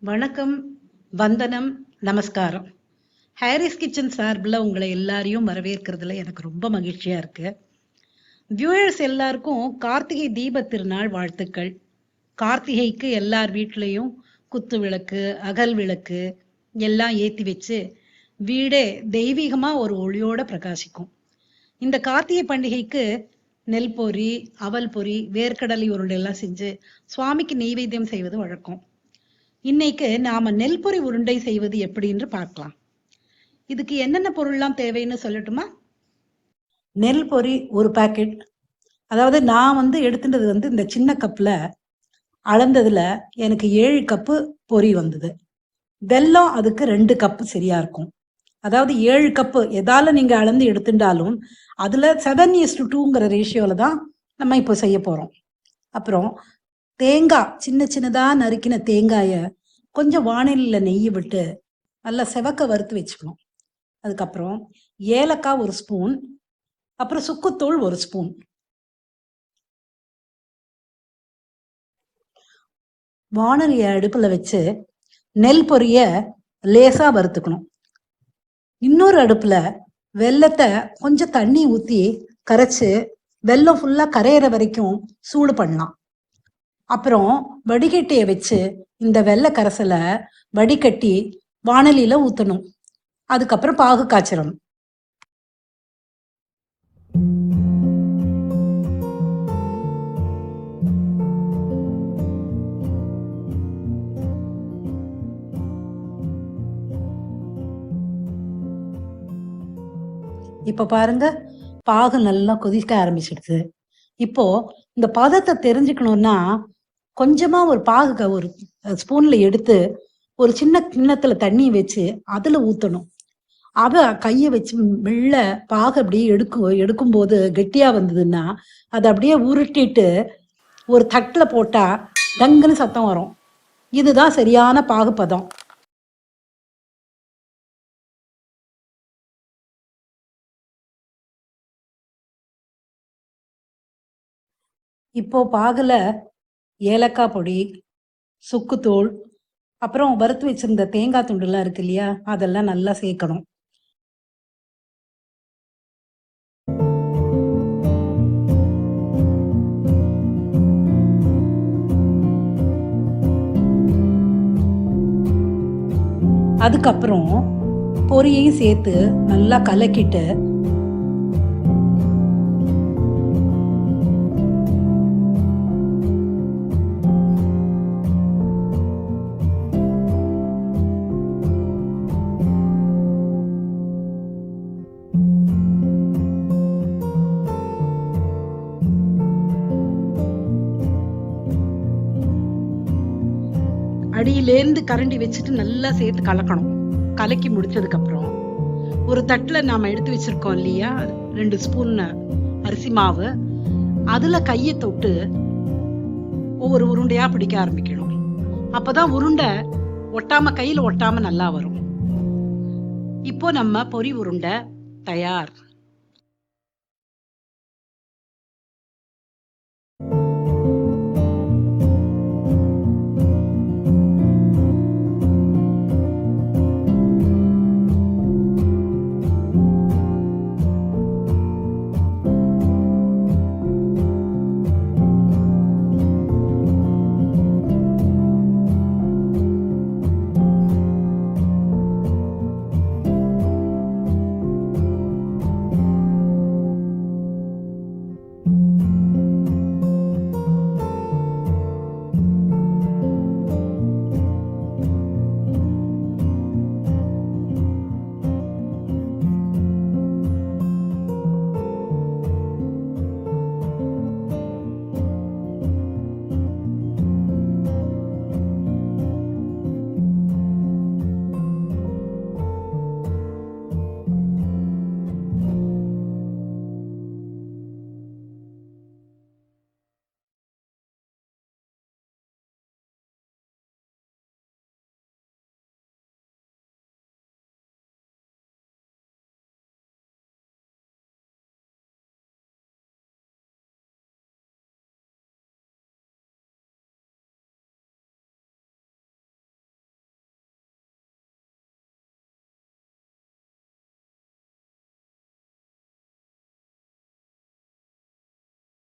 வணக்கம், வந்தனம், நமஸ்காரம். ஹாரிஸ் கிச்சன் சார்பில் உங்களை எல்லாரையும் வரவேற்கிறதுல எனக்கு ரொம்ப மகிழ்ச்சியா இருக்கு. வியூயர்ஸ் எல்லாருக்கும் கார்த்திகை தீப திருநாள் வாழ்த்துக்கள். கார்த்திகைக்கு எல்லார் வீட்லேயும் குத்து விளக்கு, அகல் விளக்கு எல்லாம் ஏற்றி வச்சு வீடே தெய்வீகமா ஒரு ஒளியோட பிரகாசிக்கும். இந்த கார்த்திகை பண்டிகைக்கு நெல் பொரி, அவல் பொரி, வேர்க்கடலை உருண்டை எல்லாம் செஞ்சு சுவாமிக்கு நெய்வேத்தியம் செய்வது வழக்கம். இன்னைக்கு நாம நெல் பொரி உருண்டை செய்வது எப்படின்னு பார்க்கலாம். இதுக்கு என்னென்ன பொருள்லாம் தேவைன்னு சொல்லட்டுமா? நெல் பொரி ஒரு பாக்கெட். அதாவது நான் எடுத்துட்டது இந்த சின்ன கப்ல அளந்ததுல எனக்கு 7 கப்பு பொரி வந்தது. வெல்லம் அதுக்கு 2 கப்பு சரியா இருக்கும். அதாவது 7 கப்பு எதால நீங்க அளந்து எடுத்துட்டாலும் அதுல 7:2ங்கிற ரேஷியோல தான் நம்ம இப்போ செய்ய போறோம். அப்புறம் தேங்காய், சின்ன சின்னதா நறுக்கின தேங்காய கொஞ்சம் வாணலியில் நெய்யை விட்டு நல்லா செவக்க வறுத்து வச்சுக்கணும். அதுக்கப்புறம் ஏலக்காய் 1 ஸ்பூன், அப்புறம் சுக்குத்தூள் 1 ஸ்பூன். வாணலியை அடுப்புல வச்சு நெல் பொரிய லேசா வறுத்துக்கணும். இன்னொரு அடுப்புல வெல்லத்தை கொஞ்சம் தண்ணி ஊத்தி கரைச்சு வெல்லம் ஃபுல்லா கரையிற வரைக்கும் சூடு பண்ணலாம். அப்புறம் வடிகட்டியை வச்சு இந்த வெள்ளை கரைசலை வடிகட்டி வாணலியில ஊத்தணும். அதுக்கப்புறம் பாகு காய்ச்சணும். இப்ப பாருங்க, பாகு நல்லா கொதிக்க ஆரம்பிச்சிடுது. இப்போ இந்த பதத்தை தெரிஞ்சுக்கணும்னா கொஞ்சமா ஒரு பாகு ஒரு ஸ்பூன்ல எடுத்து ஒரு சின்ன கிண்ணத்துல தண்ணி வச்சு அதுல ஊத்தணும். அத கையை வச்சு மெல்ல பாகு அப்படியே எடுக்கும்போது கெட்டியா வந்ததுன்னா அதை அப்படியே உருட்டிட்டு ஒரு தட்டுல போட்டா டங்குன்னு சத்தம் வரும். இதுதான் சரியான பாகு பதம். இப்போ பாகுல ஏலக்காய் பொடி, சுக்குத்தூள், அப்புறம் வறுத்து வச்சிருந்த தேங்காய் துண்டுலாம் இருக்கு இல்லையா, அதெல்லாம் நல்லா சேர்க்கணும். அதுக்கப்புறம் பொரியையும் சேர்த்து நல்லா கலக்கிட்டு அடியிலேருந்து கரண்டி வச்சுட்டு நல்லா சேர்த்து கலக்கணும். கலக்கி முடிச்சதுக்கு அப்புறம் ஒரு தட்டுல நாம எடுத்து வச்சிருக்கோம் இல்லையா 2 ஸ்பூன் அரிசி மாவு, அதுல கையை தொட்டு ஒவ்வொரு உருண்டையா பிடிக்க ஆரம்பிக்கணும். அப்பதான் உருண்டை கையில ஒட்டாம நல்லா வரும். இப்போ நம்ம பொரி உருண்டை தயார்.